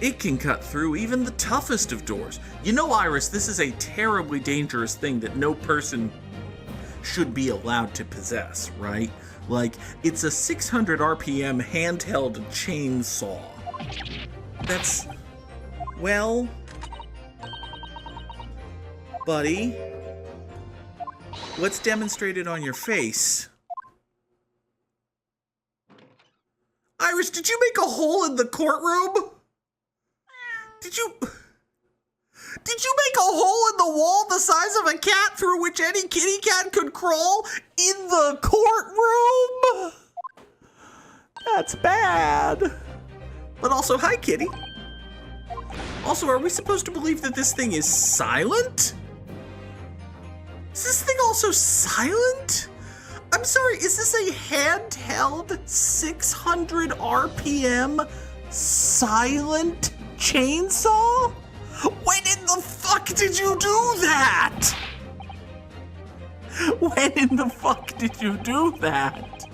It can cut through even the toughest of doors. You know, Iris, this is a terribly dangerous thing that no person should be allowed to possess, right? Like, it's a 600 RPM handheld chainsaw. That's... well... buddy, what's demonstrated on your face? Iris, did you make a hole in the courtroom? Did you make a hole in the wall the size of a cat through which any kitty cat could crawl in the courtroom? That's bad. But also, hi, kitty. Also, are we supposed to believe that this thing is silent? Is this thing also silent? I'm sorry, is this a handheld 600 RPM silent chainsaw? When in the fuck did you do that? When in the fuck did you do that?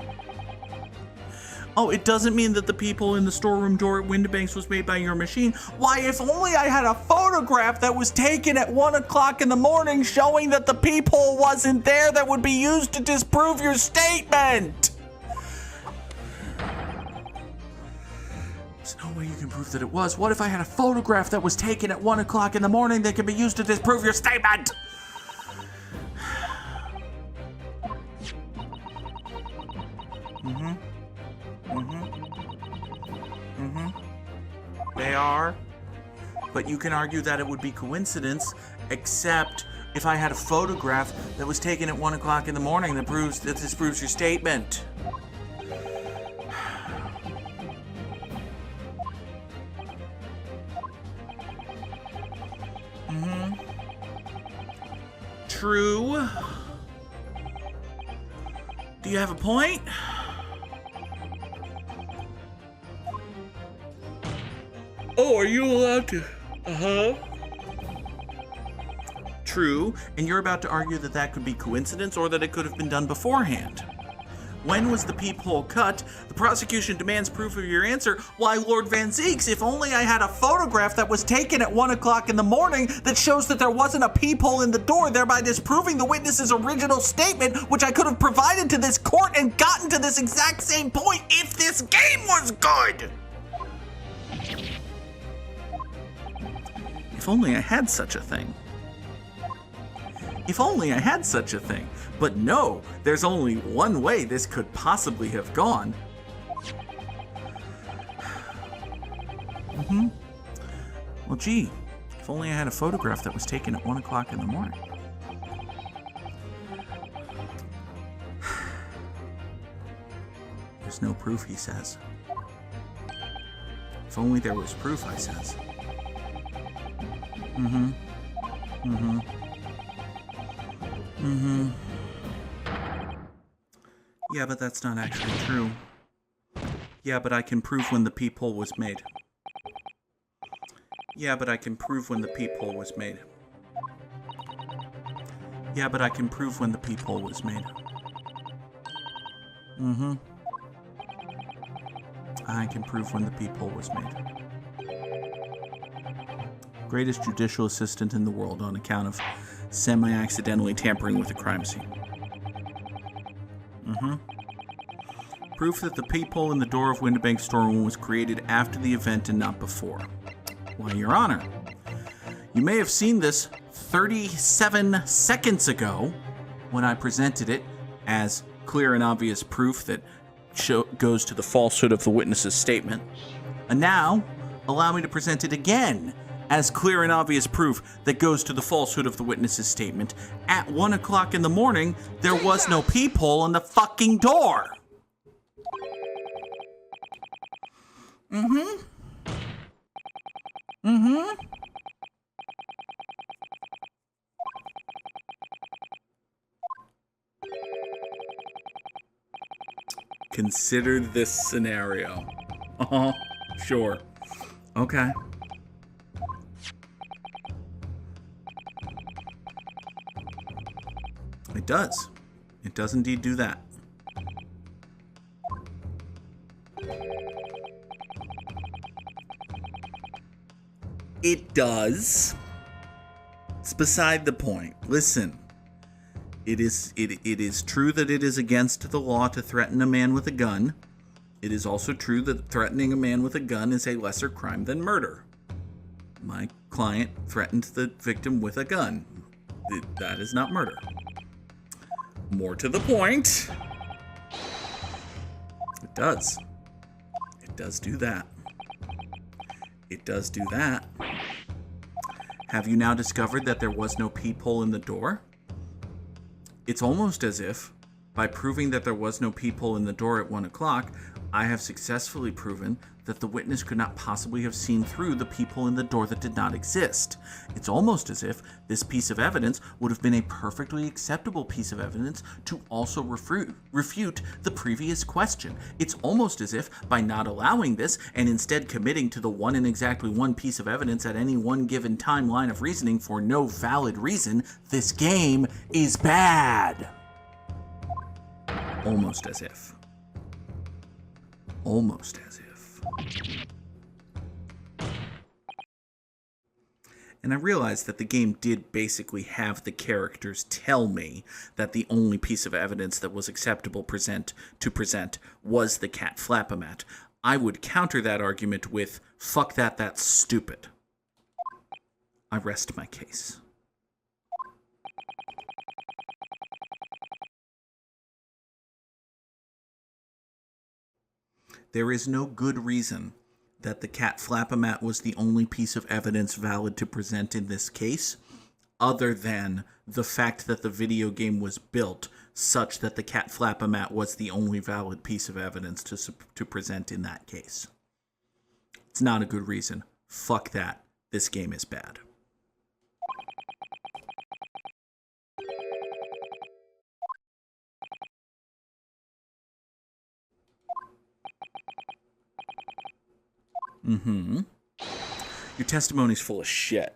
Oh, it doesn't mean that the people in the storeroom door at Windibanks was made by your machine. Why, if only I had a photograph that was taken at 1 o'clock in the morning showing that the peephole wasn't there that would be used to disprove your statement. There's no way you can prove that it was. What if I had a photograph that was taken at 1 o'clock in the morning that could be used to disprove your statement? They are, but you can argue that it would be coincidence, except if I had a photograph that was taken at 1 o'clock in the morning that disproves your statement. True. Do you have a point? Oh, are you allowed to? True, and you're about to argue that that could be coincidence or that it could have been done beforehand. When was the peephole cut? The prosecution demands proof of your answer. Why, Lord Van Zeeks, if only I had a photograph that was taken at 1 o'clock in the morning that shows that there wasn't a peephole in the door, thereby disproving the witness's original statement, which I could have provided to this court and gotten to this exact same point if this game was good. If only I had such a thing. If only I had such a thing. But no, there's only one way this could possibly have gone. Well, gee, if only I had a photograph that was taken at 1 o'clock in the morning. There's no proof, he says. If only there was proof, I says. Yeah, but that's not actually true. Yeah, but I can prove when the peephole was made. Yeah, but I can prove when the peephole was made. Yeah, but I can prove when the peephole was made. I can prove when the peephole was made. Greatest judicial assistant in the world on account of semi-accidentally tampering with a crime scene. Proof that the peephole in the door of Windibank's storeroom was created after the event and not before. Why, Your Honor, you may have seen this 37 seconds ago when I presented it as clear and obvious proof that goes to the falsehood of the witness's statement. And now, allow me to present it again as clear and obvious proof that goes to the falsehood of the witness's statement. At 1 o'clock in the morning, there was no peephole in the fucking door. Consider this scenario. Sure. Okay. It does. It does indeed do that. It does. It's beside the point. Listen. It is true that it is against the law to threaten a man with a gun. It is also true that threatening a man with a gun is a lesser crime than murder. My client threatened the victim with a gun. That is not murder. More to the point, it does. It does do that. It does do that. Have you now discovered that there was no peephole in the door? It's almost as if, by proving that there was no peephole in the door at 1 o'clock, I have successfully proven that the witness could not possibly have seen through the peephole in the door that did not exist. It's almost as if this piece of evidence would have been a perfectly acceptable piece of evidence to also refute the previous question. It's almost as if, by not allowing this and instead committing to the one and exactly one piece of evidence at any one given timeline of reasoning for no valid reason, this game is bad. Almost as if. Almost as if. And I realized that the game did basically have the characters tell me that the only piece of evidence that was acceptable to present was the cat flap-o-mat. I would counter that argument with, fuck that, that's stupid. I rest my case. There is no good reason that the cat flap-o-mat was the only piece of evidence valid to present in this case, other than the fact that the video game was built such that the cat flap-o-mat was the only valid piece of evidence to present in that case. It's not a good reason. Fuck that. This game is bad. Your testimony's full of shit.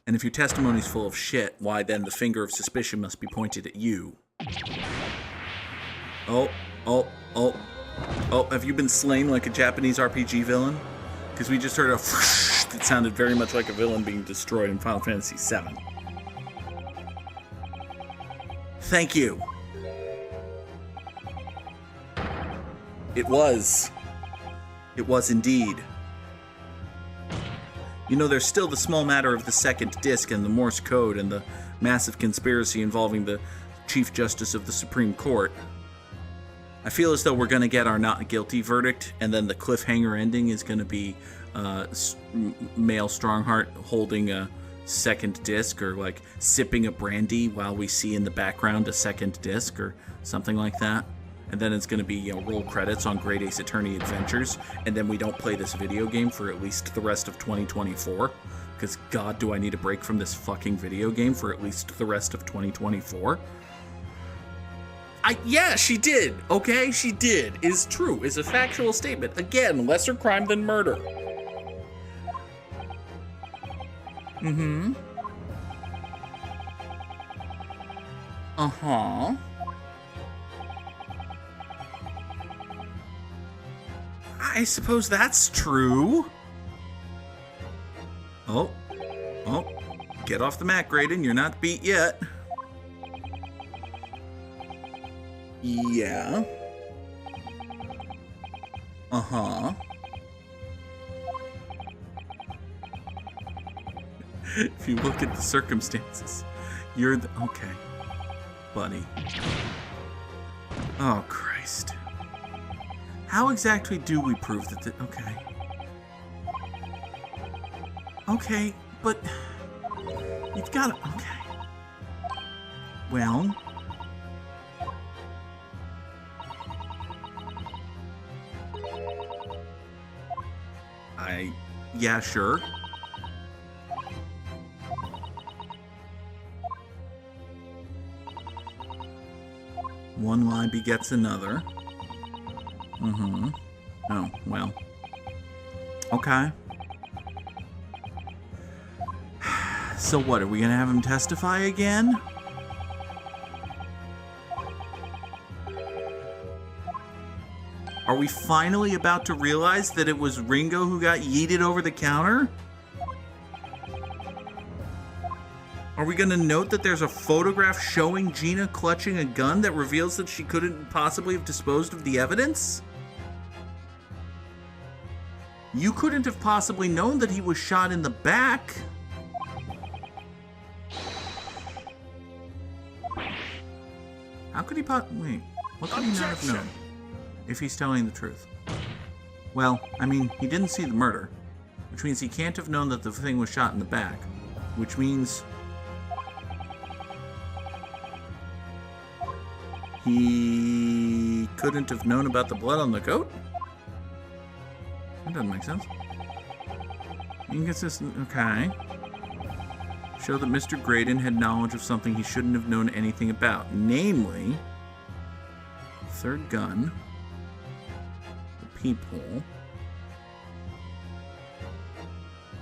And if your testimony's full of shit, why then the finger of suspicion must be pointed at you. Oh, have you been slain like a Japanese RPG villain? Because we just heard a whoosh that sounded very much like a villain being destroyed in Final Fantasy VII. Thank you. It was. It was indeed. You know, there's still the small matter of the second disc and the Morse code and the massive conspiracy involving the Chief Justice of the Supreme Court. I feel as though we're going to get our not guilty verdict, and then the cliffhanger ending is going to be male Strongheart holding a second disc, or like sipping a brandy while we see in the background a second disc or something like that. And then it's going to be, you know, roll credits on Great Ace Attorney Adventures, and then we don't play this video game for at least the rest of 2024. Because, God, do I need a break from this fucking video game for at least the rest of 2024? Yeah, she did, okay? She did. Is true. Is a factual statement. Again, lesser crime than murder. Uh-huh. I suppose that's true. Oh. Get off the mat, Graydon. You're not beat yet. Yeah. Uh-huh. If you look at the circumstances, you're the... Okay. Buddy. Oh, Christ. How exactly do we prove that okay. Okay, but... You've got to... Okay. Well... Yeah, sure. One lie begets another. Oh, well. Okay. So what, are we gonna have him testify again? Are we finally about to realize that it was Ringo who got yeeted over the counter? Are we going to note that there's a photograph showing Gina clutching a gun that reveals that she couldn't possibly have disposed of the evidence? You couldn't have possibly known that he was shot in the back. How could he wait, what could he not have known if he's telling the truth? Well, I mean, he didn't see the murder, which means he can't have known that the thing was shot in the back, which means he couldn't have known about the blood on the coat? That doesn't make sense. Inconsistent, okay. Show that Mr. Graydon had knowledge of something he shouldn't have known anything about, namely, third gun, the peephole.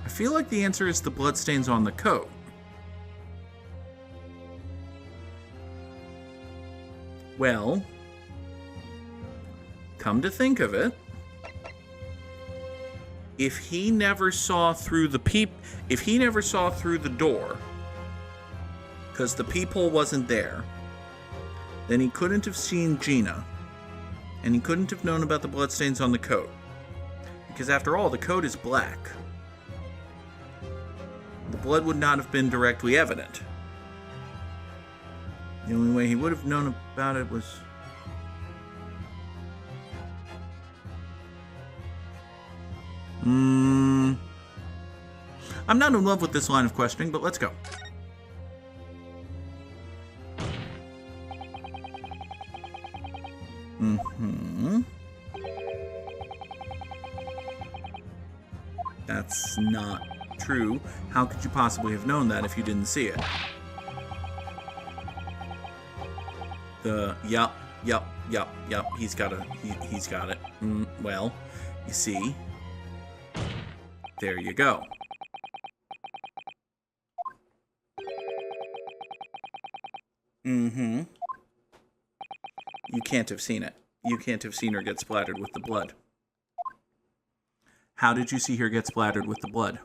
I feel like the answer is the bloodstains on the coat. Well, come to think of it, if he never saw through the if he never saw through the door, because the peephole wasn't there, then he couldn't have seen Gina, and he couldn't have known about the bloodstains on the coat. Because after all, the coat is black. The blood would not have been directly evident. The only way he would have known about it was... I'm not in love with this line of questioning, but let's go. That's not true. How could you possibly have known that if you didn't see it? Yup. He's got it. Well, you see, there you go. You can't have seen it. You can't have seen her get splattered with the blood. How did you see her get splattered with the blood?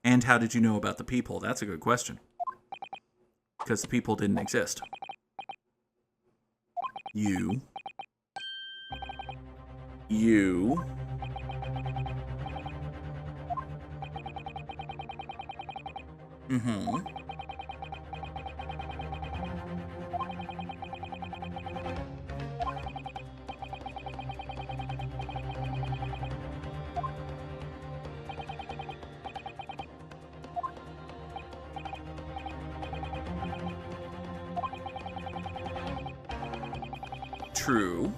And how did you know about the peephole? That's a good question. Because the peephole didn't exist. You. True.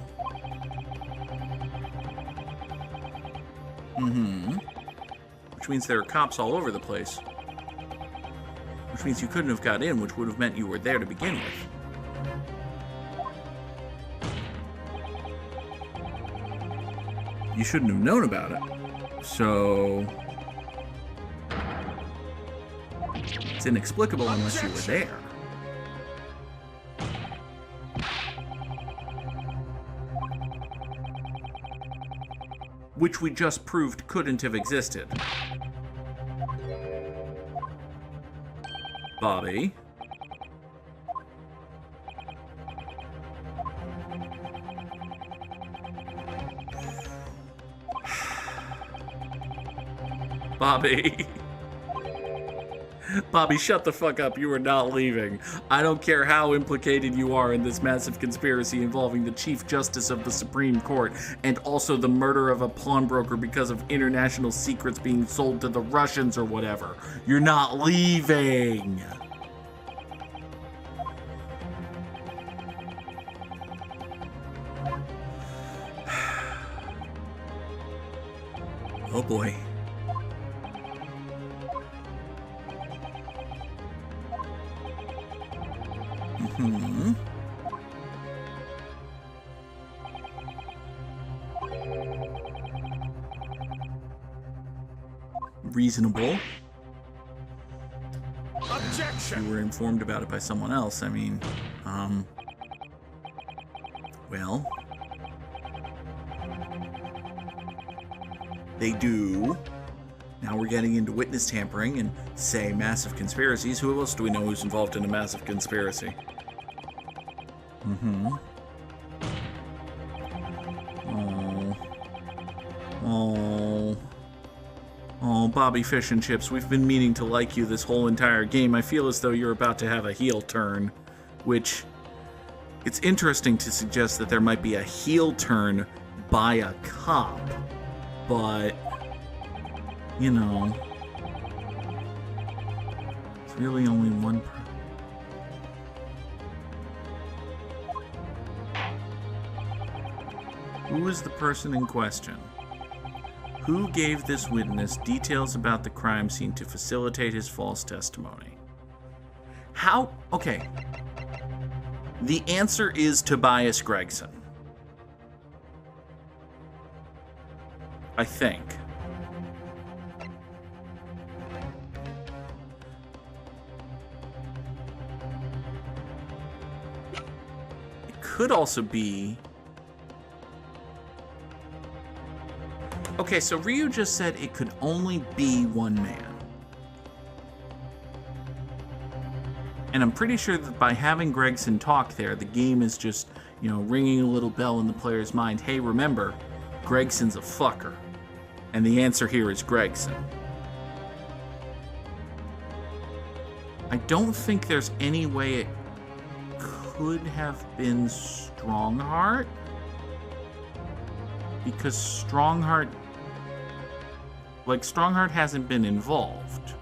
Which means there are cops all over the place. Which means you couldn't have got in, which would have meant you were there to begin with. You shouldn't have known about it. So... it's inexplicable unless you were there. Which we just proved couldn't have existed. Bobby. Bobby. Bobby, shut the fuck up. You are not leaving. I don't care how implicated you are in this massive conspiracy involving the Chief Justice of the Supreme Court and also the murder of a pawnbroker because of international secrets being sold to the Russians or whatever. You're not leaving. Oh boy. Reasonable. Objection. You were informed about it by someone else. I mean, well, they do Now we're getting into witness tampering and, say, massive conspiracies. Who else do we know who's involved in a massive conspiracy? Mm-hmm. Oh, Bobby Fish and Chips, we've been meaning to like you this whole entire game. I feel as though you're about to have a heel turn, which it's interesting to suggest that there might be a heel turn by a cop, but, you know, it's really only one person. Who is the person in question? Who gave this witness details about the crime scene to facilitate his false testimony? How? Okay. The answer is Tobias Gregson. I think. It could also be... Okay, so Ryu just said it could only be one man. And I'm pretty sure that by having Gregson talk there, the game is just, you know, ringing a little bell in the player's mind. Hey, remember, Gregson's a fucker. And the answer here is Gregson. I don't think there's any way it could have been Strongheart. Because Strongheart hasn't been involved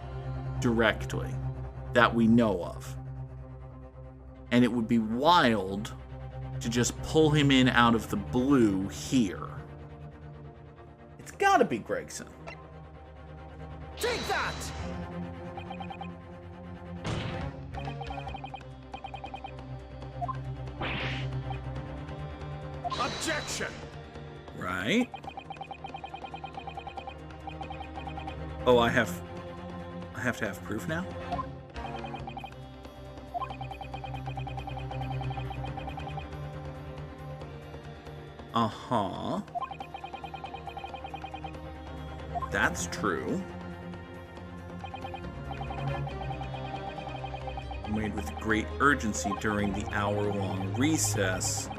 directly that we know of. And it would be wild to just pull him in out of the blue here. It's gotta be Gregson. Take that! Objection! Right. Oh, I have to have proof now? Uh-huh. That's true. Made with great urgency during the hour-long recess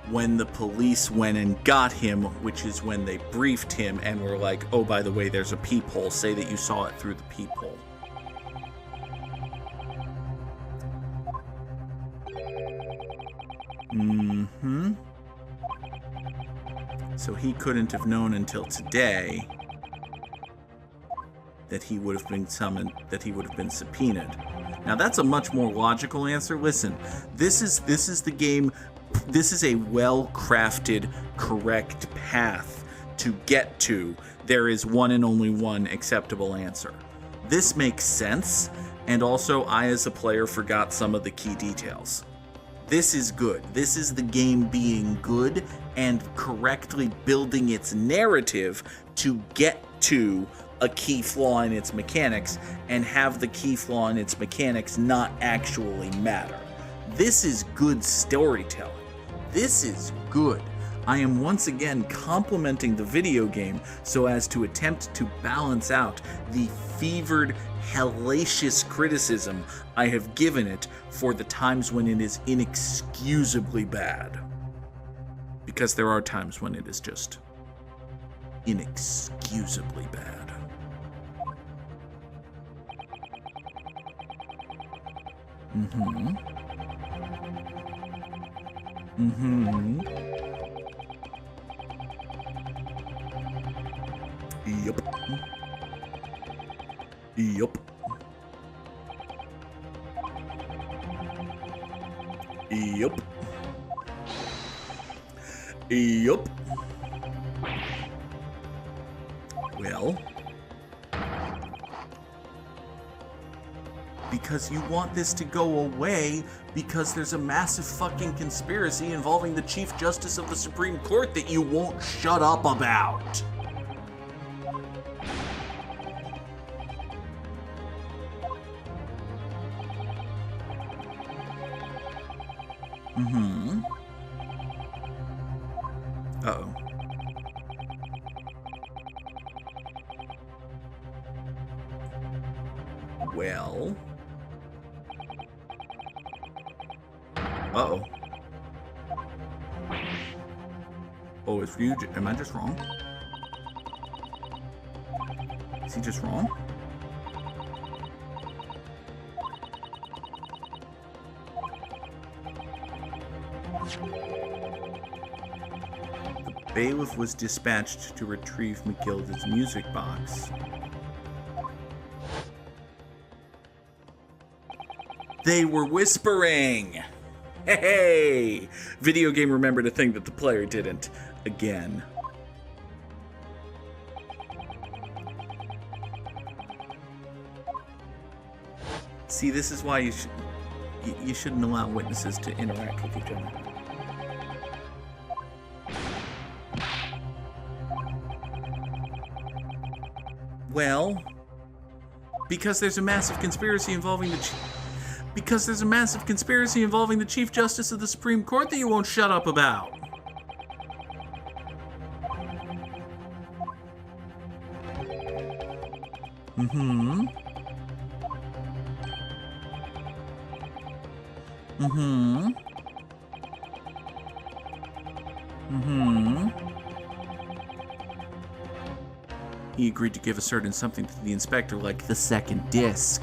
when the police went and got him, which is when they briefed him and were like, oh, by the way, there's a peephole. Say that you saw it through the peephole. Mm-hmm. So he couldn't have known until today that he would have been summoned, that he would have been subpoenaed. Now that's a much more logical answer. Listen, this is the game. This is a well-crafted, correct path to get to. There is one and only one acceptable answer. This makes sense, and also I as a player forgot some of the key details. This is good. This is the game being good and correctly building its narrative to get to a key flaw in its mechanics and have the key flaw in its mechanics not actually matter. This is good storytelling. This is good. I am once again complimenting the video game so as to attempt to balance out the fevered, hellacious criticism I have given it for the times when it is inexcusably bad. Because there are times when it is just inexcusably bad. Mm-hmm. Mm-hmm. Yup. Yup. Yup. Yup. Well, because you want this to go away because there's a massive fucking conspiracy involving the Chief Justice of the Supreme Court that you won't shut up about. Mm-hmm. Uh-oh. Well. Uh-oh. Oh, is Ryu... Am I just wrong? Is he just wrong? The bailiff was dispatched to retrieve McGilda's music box. They were whispering! Hey! Video game remembered a thing that the player didn't. Again. See, this is why you shouldn't allow witnesses to interact with each other. Well, because there's a massive conspiracy involving the Chief Justice of the Supreme Court that you won't shut up about. Mm-hmm. Mm-hmm. Mm-hmm. He agreed to give a certain something to the inspector, like the second disc.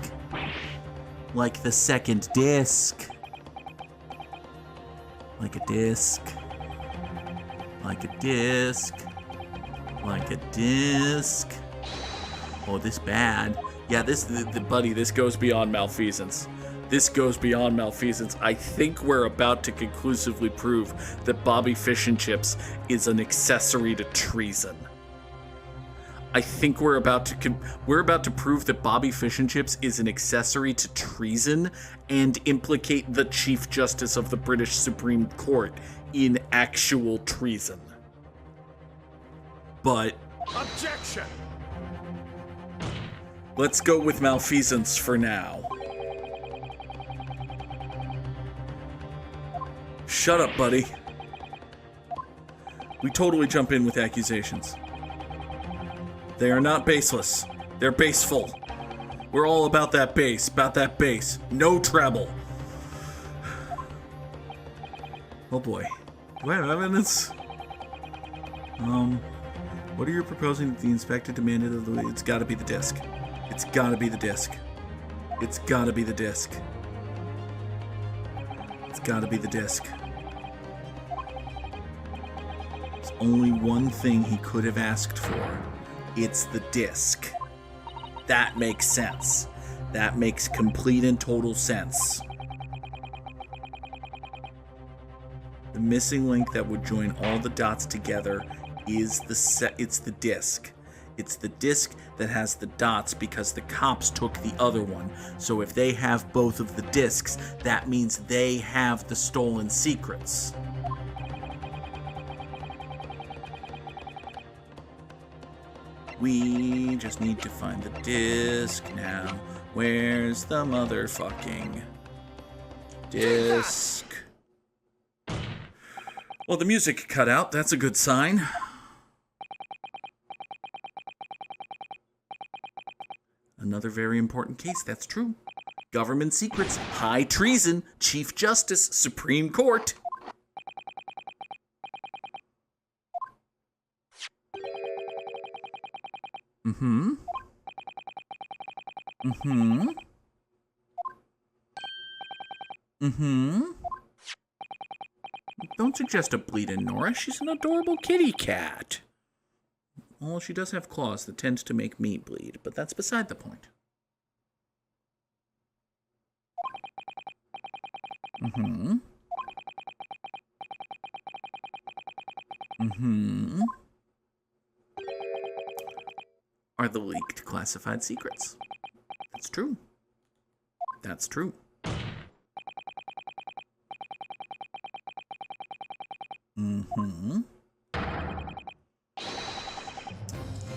Like the second disc. Like a disc. Like a disc. Like a disc. Oh, this bad. Yeah, buddy, this goes beyond malfeasance. This goes beyond malfeasance. I think we're about to conclusively prove that Bobby Fish and Chips is an accessory to treason. I think we're about to prove that Bobby Fish and Chips is an accessory to treason and implicate the Chief Justice of the British Supreme Court in actual treason. But Objection! Let's go with malfeasance for now. Shut up, buddy. We totally jump in with accusations. They are not baseless. They're baseful. We're all about that bass, No treble. Oh boy. Do I have evidence? What are you proposing that the inspector demanded of the... It's gotta be the disc. It's gotta be the disc. It's gotta be the disc. It's gotta be the disc. There's only one thing he could have asked for. It's the disc. That makes sense. That makes complete and total sense. The missing link that would join all the dots together is it's the disc. It's the disc that has the dots because the cops took the other one. So if they have both of the discs, that means they have the stolen secrets. We just need to find the disc now. Where's the motherfucking disc? Well, the music cut out. That's a good sign. Another very important case, that's true. Government secrets, high treason, Chief Justice, Supreme Court. Mm-hmm. Mm-hmm. Mm-hmm. Don't suggest a Bleedin, Nora. She's an adorable kitty cat. Well, she does have claws that tend to make me bleed, but that's beside the point. Mm-hmm. Mm-hmm. Are the leaked classified secrets. That's true. That's true. Mm-hmm.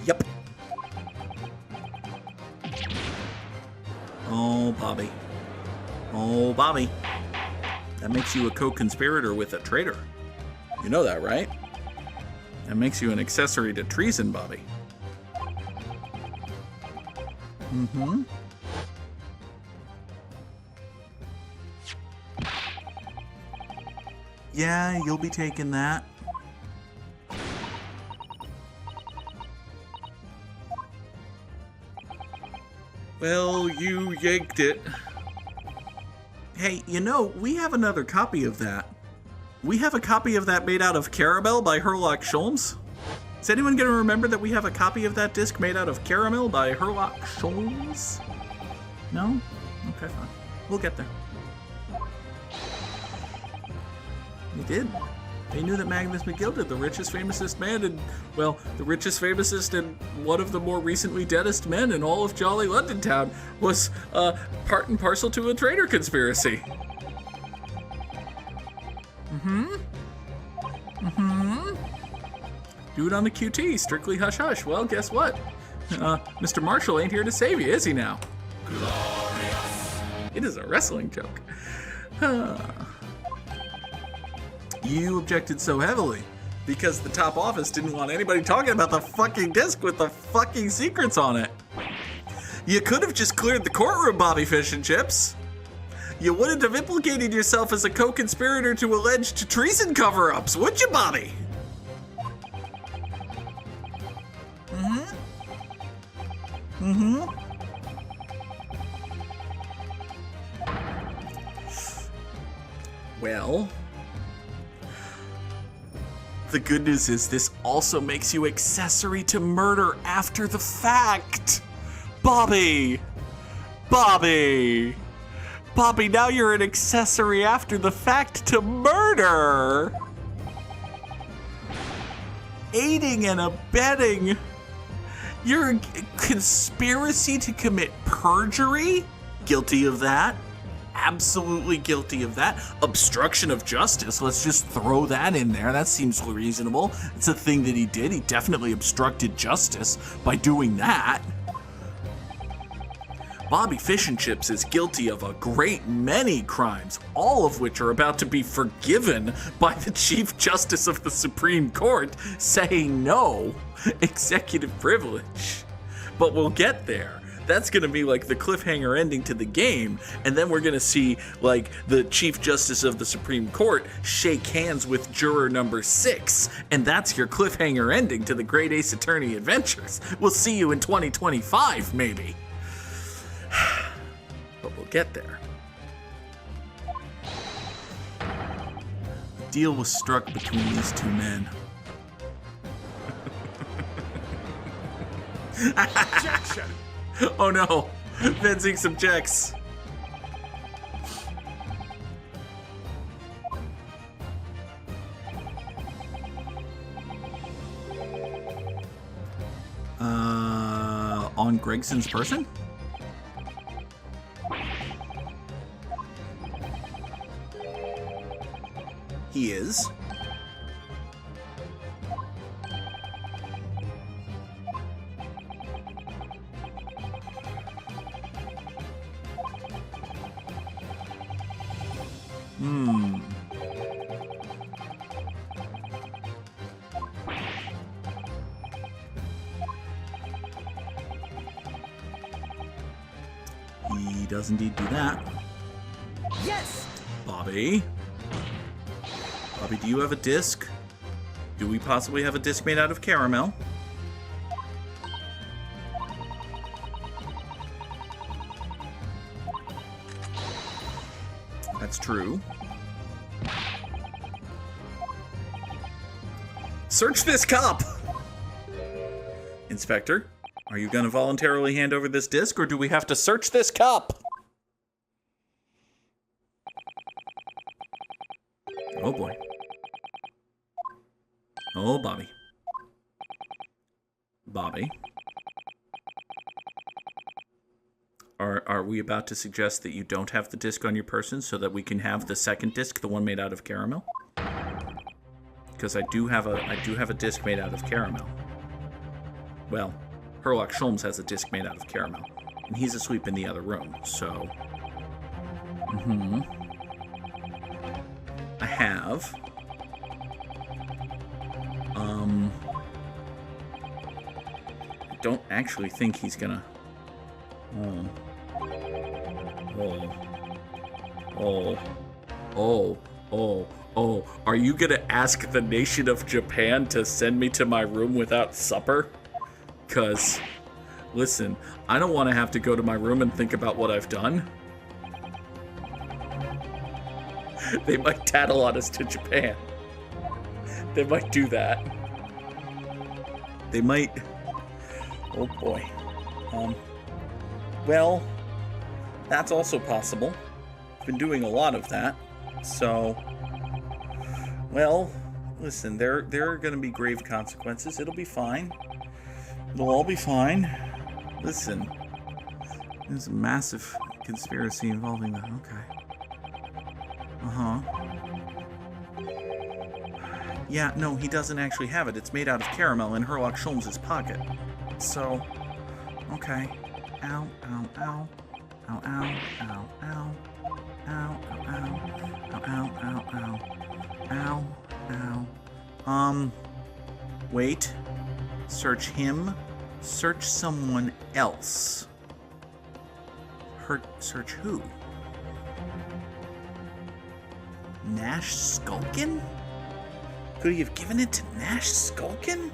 Yep. Oh, Bobby. Oh, Bobby. That makes you a co-conspirator with a traitor. You know that, right? That makes you an accessory to treason, Bobby. Mm-hmm. Yeah, you'll be taking that. Well, you yanked it. Hey, you know, we have another copy of that. We have a copy of that made out of caramel by Herlock Sholmes. Is anyone going to remember that we have a copy of that disc made out of caramel by Herlock Sholmes? No? Okay, fine. We'll get there. They did. They knew that Magnus McGilded, the richest, famousest man, and, well, the richest, famousest, and one of the more recently deadest men in all of jolly London town, was part and parcel to a traitor conspiracy. Do it on the QT, strictly hush-hush. Well, guess what? Mr. Marshall ain't here to save you, is he now? Glorious. It is a wrestling joke. You objected so heavily because the top office didn't want anybody talking about the fucking disc with the fucking secrets on it. You could have just cleared the courtroom, Bobby Fish and Chips. You wouldn't have implicated yourself as a co-conspirator to alleged treason cover-ups, would you, Bobby? Well, the good news is this also makes you accessory to murder after the fact. Bobby, now you're an accessory after the fact to murder. Aiding and abetting. You're a conspiracy to commit perjury? Guilty of that. Absolutely guilty of that. Obstruction of justice, let's just throw that in there. That seems reasonable. It's a thing that he did. He definitely obstructed justice by doing that. Bobby Fish and Chips is guilty of a great many crimes, all of which are about to be forgiven by the Chief Justice of the Supreme Court saying no. Executive privilege. But we'll get there. That's going to be like the cliffhanger ending to the game, and then we're going to see like the Chief Justice of the Supreme Court shake hands with juror number 6, and that's your cliffhanger ending to the Great Ace Attorney Adventures. We'll see you in 2025, maybe. But we'll get there. A deal was struck between these two men. Objection! Oh no, Venzix objects. On Gregson's person? He is. He does indeed do that. Yes! Bobby, do you have a disc? Do we possibly have a disc made out of caramel? That's true. Search this cup! Inspector, are you going to voluntarily hand over this disc, or do we have to search this cup? Oh boy. Oh, Bobby. Are we about to suggest that you don't have the disc on your person so that we can have the second disc, the one made out of caramel? Because I do have a disc made out of caramel. Well, Herlock Sholmes has a disc made out of caramel, and he's asleep in the other room, so... I have... I don't actually think he's gonna... Oh. Oh, are you gonna ask the nation of Japan to send me to my room without supper? 'Cause, listen, I don't want to have to go to my room and think about what I've done. They might tattle on us to Japan. They might do that. They might... Oh boy. Well, that's also possible. I've been doing a lot of that. So, well, listen, there are going to be grave consequences. It'll be fine. It'll all be fine. Listen, there's a massive conspiracy involving that. Okay. Uh-huh. Yeah, no, he doesn't actually have it. It's made out of caramel in Herlock Sholmes' pocket. So, okay. Ow, ow, ow. Ow, ow, ow, ow. Ow, ow, ow. Ow, ow, ow, ow. Ow. Wait. Search him. Search someone else. Search who? Nash Skulkin? Could he have given it to Nash Skulkin?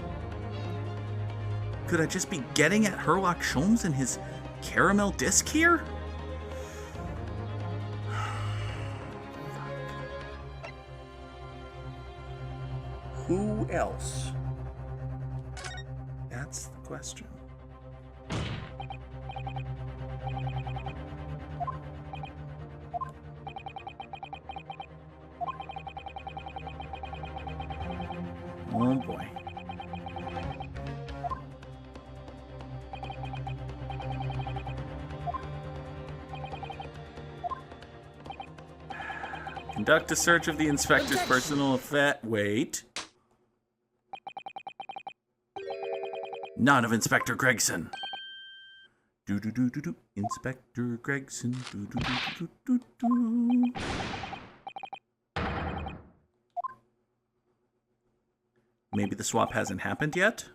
Could I just be getting at Herlock Sholmes and his caramel disc here? Who else? That's the question. Oh boy. Conduct a search of the inspector's personal effect. Wait. Not of Inspector Gregson. Do do do do do. Inspector Gregson. Do do do do do do. Maybe the swap hasn't happened yet?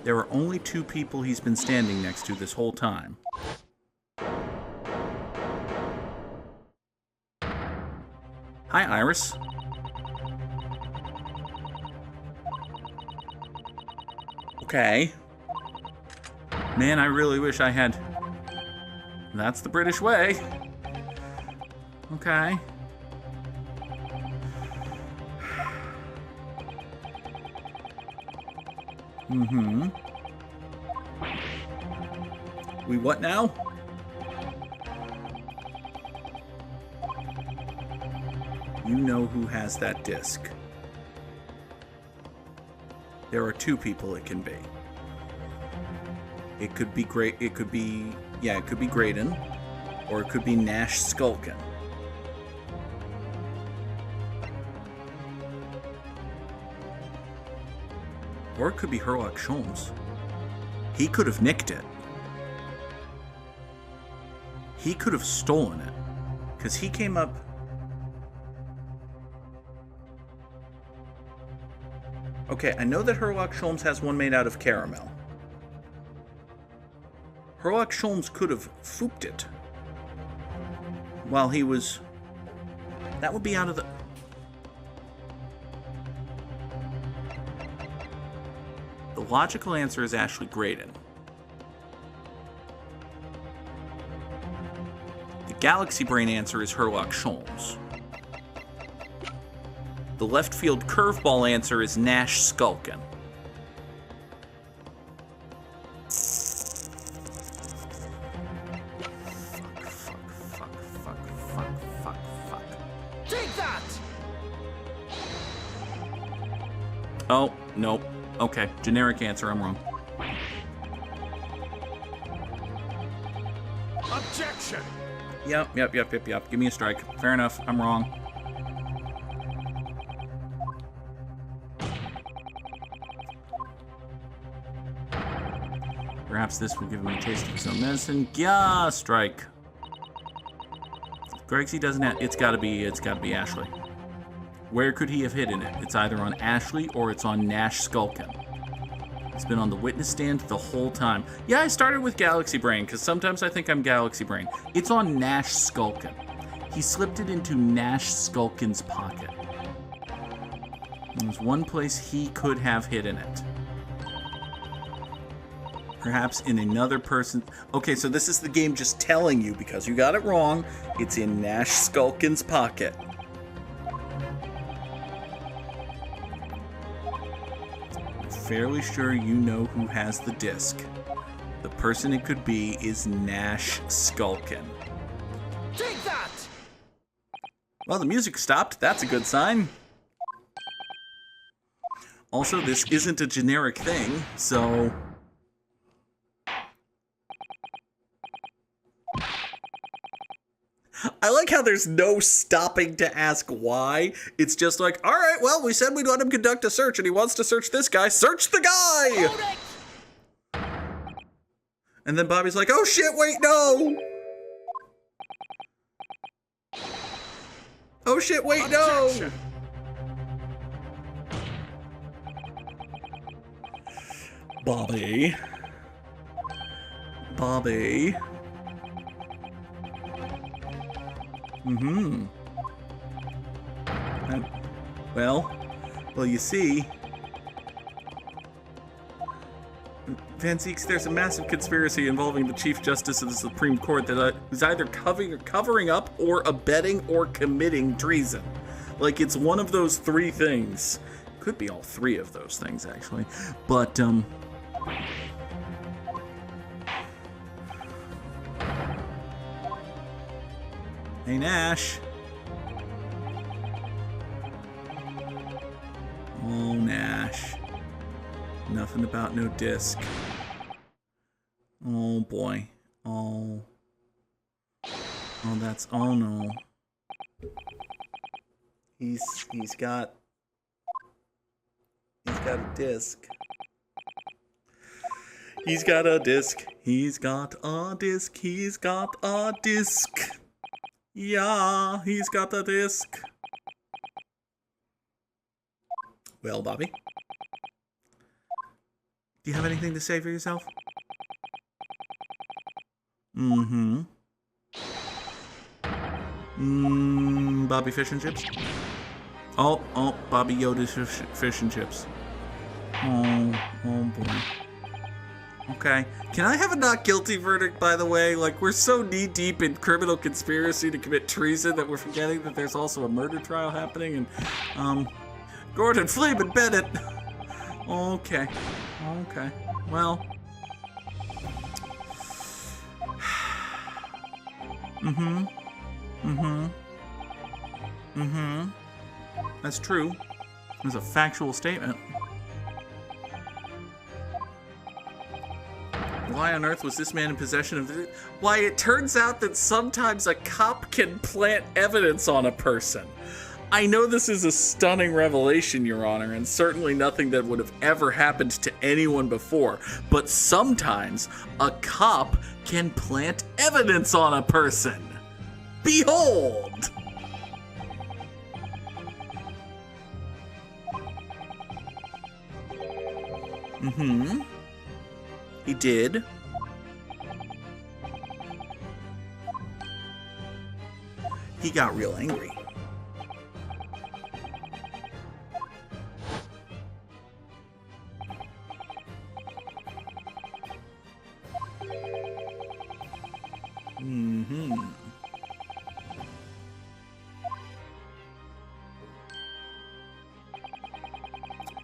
There are only two people he's been standing next to this whole time. Hi, Iris. Okay. Man, I really wish I had... That's the British way. Okay. Mm-hmm. We what now? You know who has that disc. There are two people it can be. It could be great. It could be, yeah, it could be Graydon, or it could be Nash Skulkin. Or it could be Herlock Sholmes. He could have nicked it. He could have stolen it. Because he came up... Okay, I know that Herlock Sholmes has one made out of caramel. Herlock Sholmes could have fooped it while he was... That would be out of the... The logical answer is Ashley Graydon. The Galaxy Brain answer is Herlock Sholmes. The left field curveball answer is Nash Skulkin. Fuck. Take that! Oh, nope. Okay, generic answer, I'm wrong. Objection! Yep. Give me a strike. Fair enough, I'm wrong. Perhaps this will give him a taste of his own medicine. Yeah, strike. Gregsy doesn't have... It's gotta be Ashley. Where could he have hidden it? It's either on Ashley or it's on Nash Skulkin. It's been on the witness stand the whole time. Yeah, I started with Galaxy Brain, because sometimes I think I'm Galaxy Brain. It's on Nash Skulkin. He slipped it into Nash Skulkin's pocket. There's one place he could have hidden it. Perhaps in another person. Okay, so this is the game just telling you, because you got it wrong, it's in Nash Skulkin's pocket. I'm fairly sure you know who has the disc. The person it could be is Nash Skulkin. Take that! Well, the music stopped. That's a good sign. Also, this isn't a generic thing, so... I like how there's no stopping to ask why. It's just like, all right, well, we said we'd let him conduct a search, and he wants to search this guy. Search the guy! Hold it! And then Bobby's like, oh shit, wait, no! Oh shit, wait, no! Objection. Bobby. Bobby. Mm-hmm. Well, you see, Van Zeeks, there's a massive conspiracy involving the Chief Justice of the Supreme Court that is either covering up or abetting or committing treason. Like, it's one of those three things. Could be all three of those things, actually. But, Hey, Nash. Oh, Nash. Nothing about no disc. Oh, boy. Oh. Oh, that's... Oh, no. He's got a disc. He's got a disc. He's got a disc. He's got a disc. Yeah, he's got the disc. Well, Bobby, do you have anything to say for yourself? Mm-hmm. Bobby Fish and Chips? Oh, Bobby Yoda's fish and chips. Oh boy. Okay. Can I have a not guilty verdict, by the way? Like, we're so knee-deep in criminal conspiracy to commit treason that we're forgetting that there's also a murder trial happening, and, Gordon Fleeman Bennett. Okay. Okay. Well. That's true. It's a factual statement. Why on earth was this man in possession of this? Why, it turns out that sometimes a cop can plant evidence on a person. I know this is a stunning revelation, Your Honor, and certainly nothing that would have ever happened to anyone before, but sometimes a cop can plant evidence on a person. Behold! He did. He got real angry.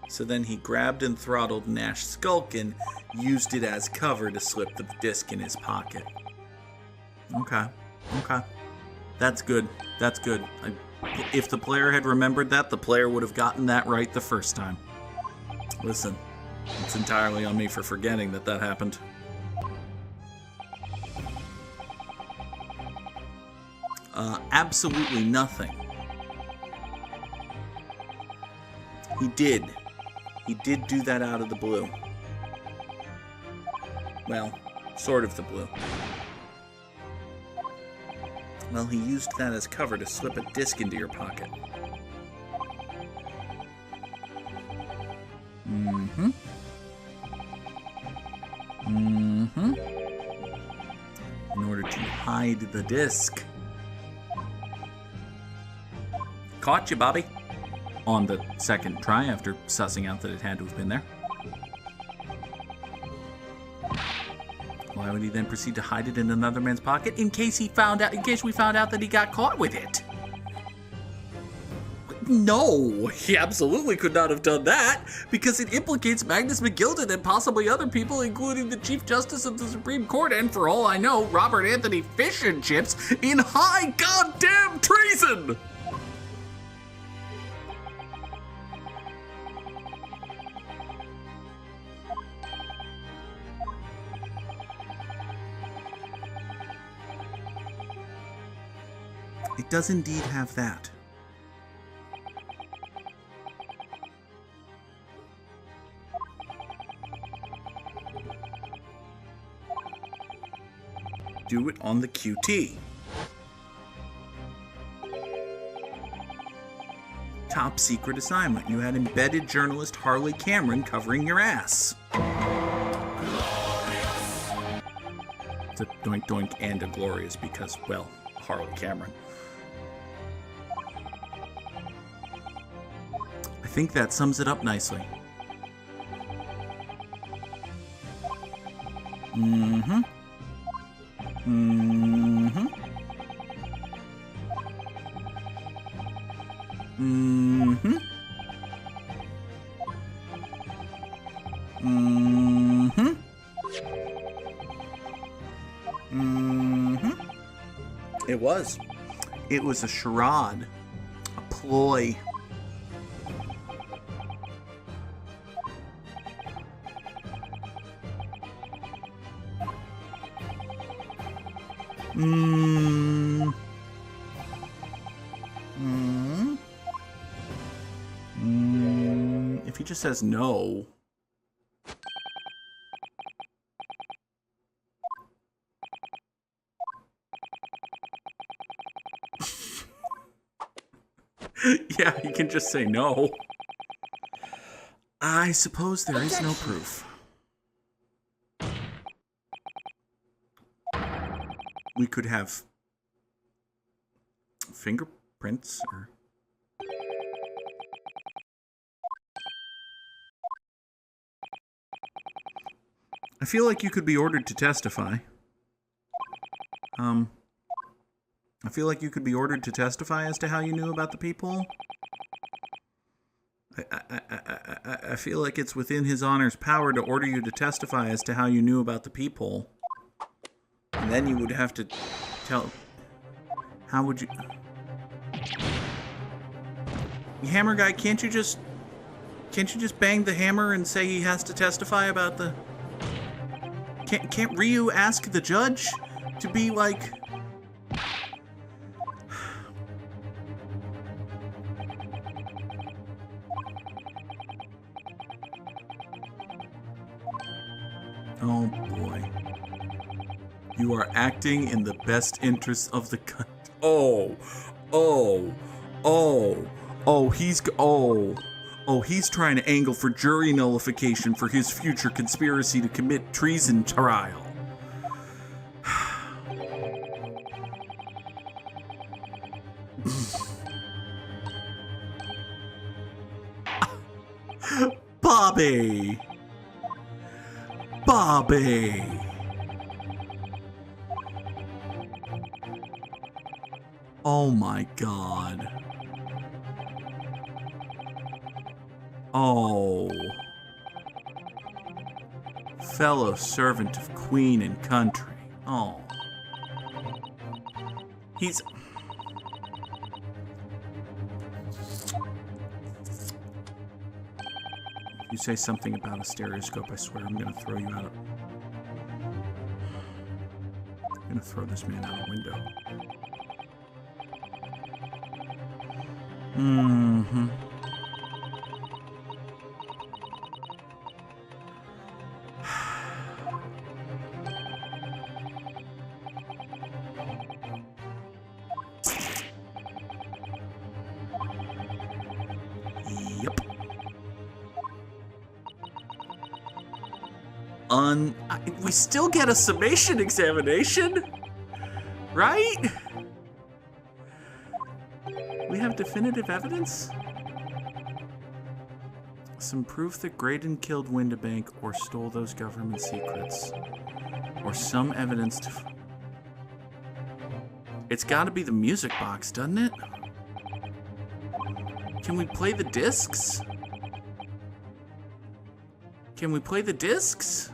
So then he grabbed and throttled Nash Skulkin, used it as cover to slip the disc in his pocket. Okay. That's good. That's good. If the player had remembered that, the player would have gotten that right the first time. Listen, it's entirely on me for forgetting that happened. Absolutely nothing. He did. He did do that out of the blue. Well, sort of the blue. Well, he used that as cover to slip a disc into your pocket. in order to hide the disc. Caught you, Bobby. On the second try after sussing out that it had to have been there. Why would he then proceed to hide it in another man's pocket? In case we found out that he got caught with it. No, he absolutely could not have done that, because it implicates Magnus McGilden and possibly other people, including the Chief Justice of the Supreme Court and, for all I know, Robert Anthony Fish and Chips, in high goddamn treason! It does indeed have that. Do it on the QT. Top secret assignment. You had embedded journalist Harley Cameron covering your ass. It's a doink doink and a glorious because, well, Harley Cameron. I think that sums it up nicely. Mm-hmm. Mm-hmm. Mm-hmm. Mm-hmm. Mm-hmm. It was. It was a charade. A ploy. If he just says no. Yeah, he can just say no. I suppose there is no proof. We could have fingerprints or... I feel like you could be ordered to testify. I feel like you could be ordered to testify as to how you knew about the peephole. I feel like it's within His Honor's power to order you to testify as to how you knew about the peephole. And then you would have to tell... How would you... Hammer guy, can't you just bang the hammer and say he has to testify about the... Can't Ryu ask the judge to be like... Oh boy. You are acting in the best interest of the country. He's trying to angle for jury nullification for his future conspiracy to commit treason trial. Bobby! Oh my God. Oh. Fellow servant of Queen and country. Oh. He's... If you say something about a stereoscope, I swear I'm gonna throw you out. I'm gonna throw this man out a window. Mm-hmm. Yep. We still get a summation examination? Right? We have definitive evidence? Some proof that Graydon killed Windibank or stole those government secrets. Or some evidence to... It's gotta be the music box, doesn't it? Can we play the discs? Can we play the discs?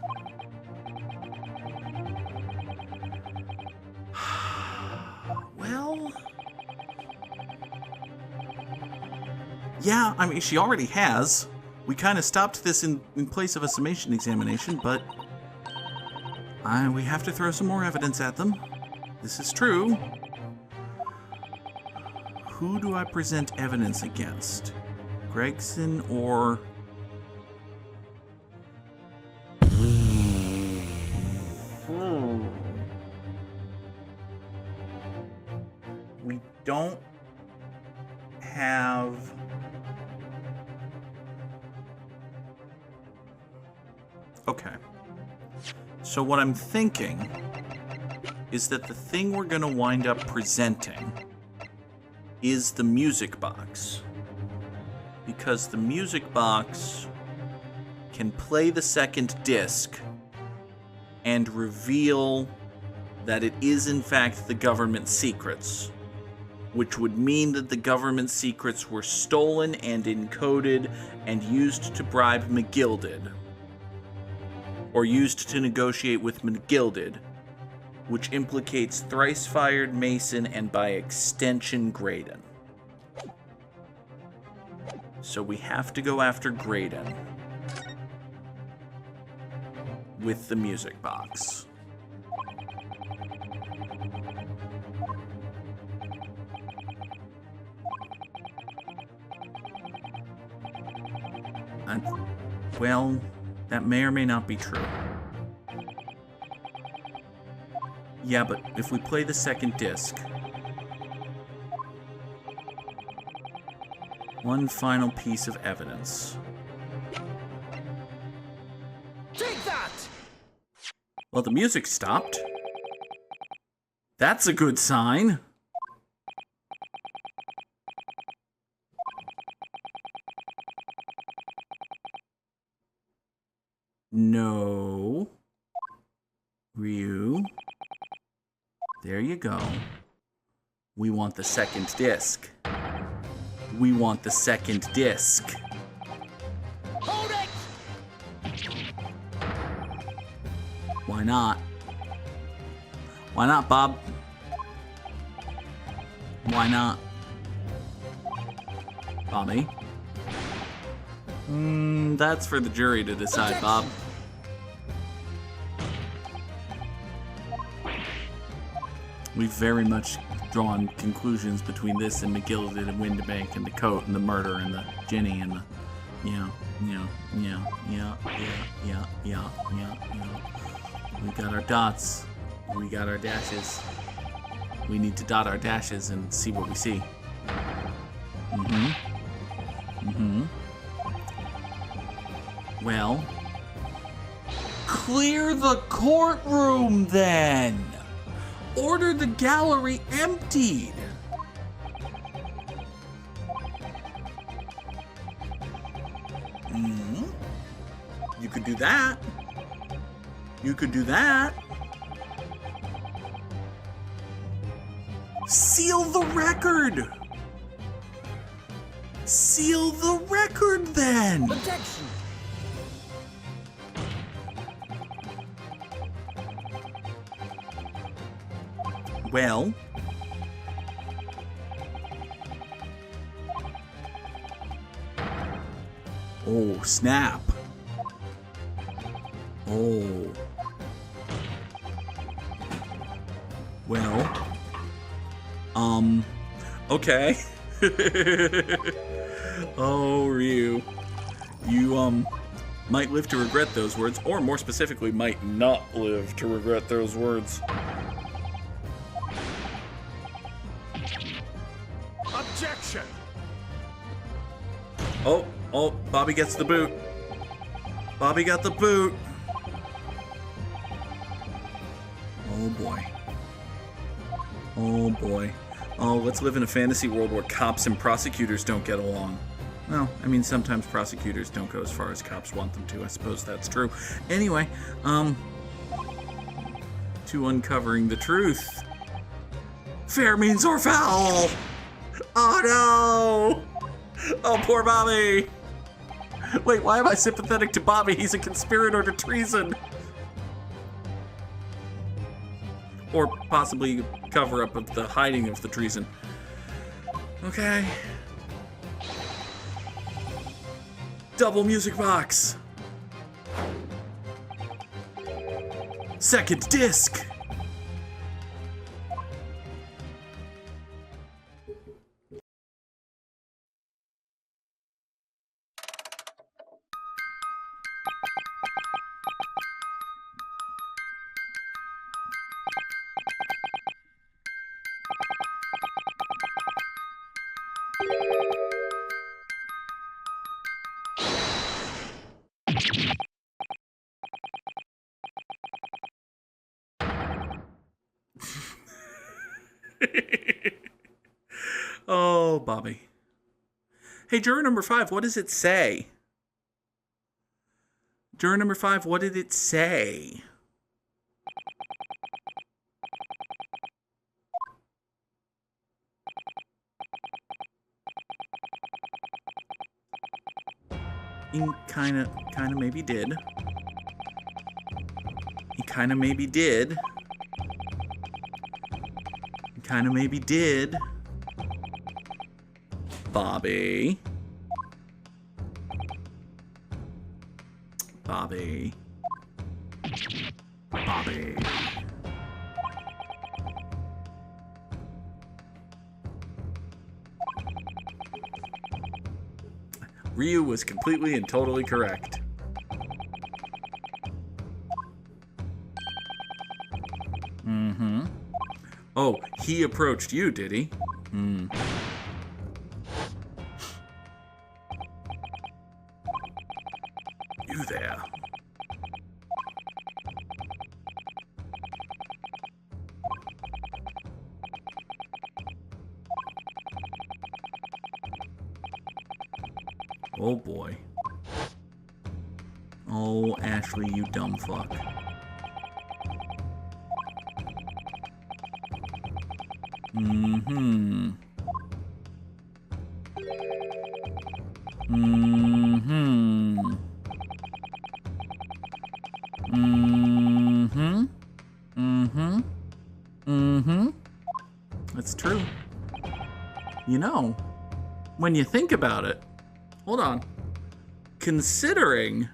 Well... Yeah, I mean, she already has. We kind of stopped this in place of a summation examination, but... we have to throw some more evidence at them. This is true. Who do I present evidence against? Gregson or... We don't have... Okay. So what I'm thinking is that the thing we're going to wind up presenting is the music box. Because the music box can play the second disc and reveal that it is in fact the government secrets, which would mean that the government secrets were stolen and encoded and used to bribe McGilded, or used to negotiate with McGilded, which implicates thrice-fired Mason and by extension Graydon. So we have to go after Graydon with the music box. Well, that may or may not be true. Yeah, but if we play the second disc... One final piece of evidence. Take that! Well, the music stopped. That's a good sign. No. Ryu. There you go. We want the second disc. We want the second disc. Hold it! Why not? Why not, Bob? Why not? Bobby? That's for the jury to decide, Bob. We've very much drawn conclusions between this and McGilded and Windibank and the coat and the murder and the Jenny and the... Yeah. We got our dots. We got our dashes. We need to dot our dashes and see what we see. Well... Clear the courtroom, then! Order the gallery emptied! You could do that. You could do that. Seal the record! Seal the record, then! Objection! Well... Oh, snap. Oh. Well... Okay. Oh, Ryu. You, might live to regret those words, or more specifically, might not live to regret those words. Objection! Oh, Bobby gets the boot. Bobby got the boot. Oh boy. Oh boy. Oh, let's live in a fantasy world where cops and prosecutors don't get along. Well, I mean, sometimes prosecutors don't go as far as cops want them to. I suppose that's true. Anyway, to uncovering the truth. Fair means or foul! Oh no! Oh, poor Bobby! Wait, why am I sympathetic to Bobby? He's a conspirator to treason. Or possibly cover-up of the hiding of the treason. Okay. Double music box. Second disc. Oh, Bobby. Hey, juror number 5, what does it say? Juror number 5, what did it say? He kinda maybe did. He kinda maybe did. He kinda maybe did. Bobby. Bobby. Bobby. Ryu was completely and totally correct. Mm-hmm. Oh, he approached you, did he? Hmm. You there. Oh boy. Oh, Ashley, you dumb fuck. Mm-hmm. Mm-hmm. Mm-hmm. Mm-hmm. Mm-hmm. That's true. You know, when you think about it, hold on. Considering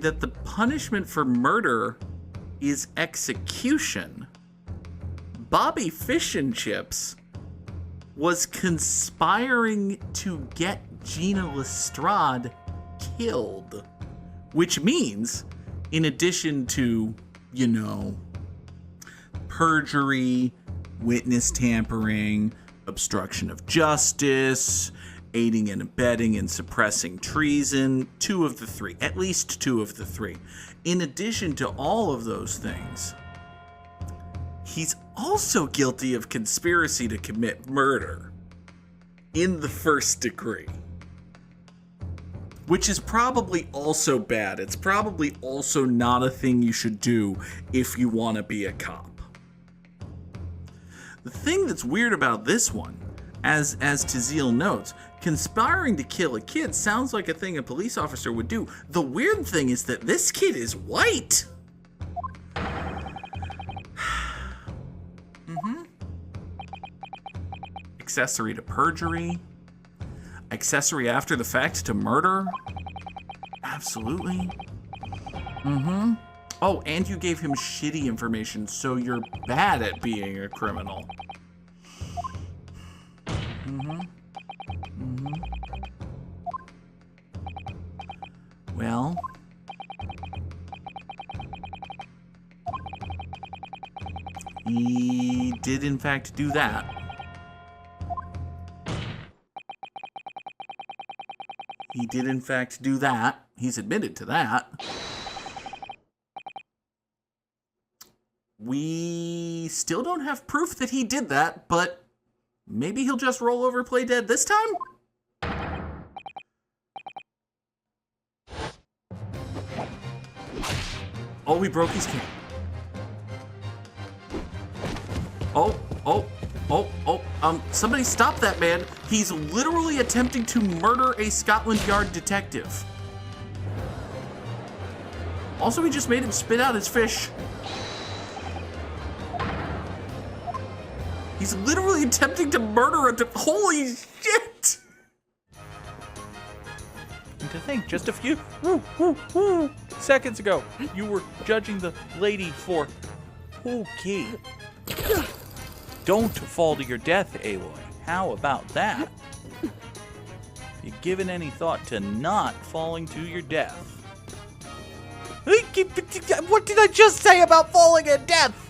that the punishment for murder is execution, Bobby Fish and Chips was conspiring to get Gina Lestrade killed. Which means, in addition to, you know, perjury, witness tampering, obstruction of justice, aiding and abetting and suppressing treason, 2 of the 3, at least 2 of the 3. In addition to all of those things, he's also guilty of conspiracy to commit murder in the 1st degree. Which is probably also bad. It's probably also not a thing you should do if you want to be a cop. The thing that's weird about this one, as Tazeel notes, conspiring to kill a kid sounds like a thing a police officer would do. The weird thing is that this kid is white. Mm-hmm. Accessory to perjury. Accessory after the fact to murder. Absolutely. Mm-hmm. Oh, and you gave him shitty information, so you're bad at being a criminal. Mm-hmm. Mm-hmm. Well, he did in fact do that. He did in fact do that. He's admitted to that. We still don't have proof that he did that, but maybe he'll just roll over play dead this time? Oh, he broke his cane. Somebody stop that man. He's literally attempting to murder a Scotland Yard detective. Also, he just made him spit out his fish. He's literally attempting to murder holy shit! And to think, just a few seconds ago, you were judging the lady for... Okay. Don't fall to your death, Aloy. How about that? Have you given any thought to not falling to your death? What did I just say about falling in death?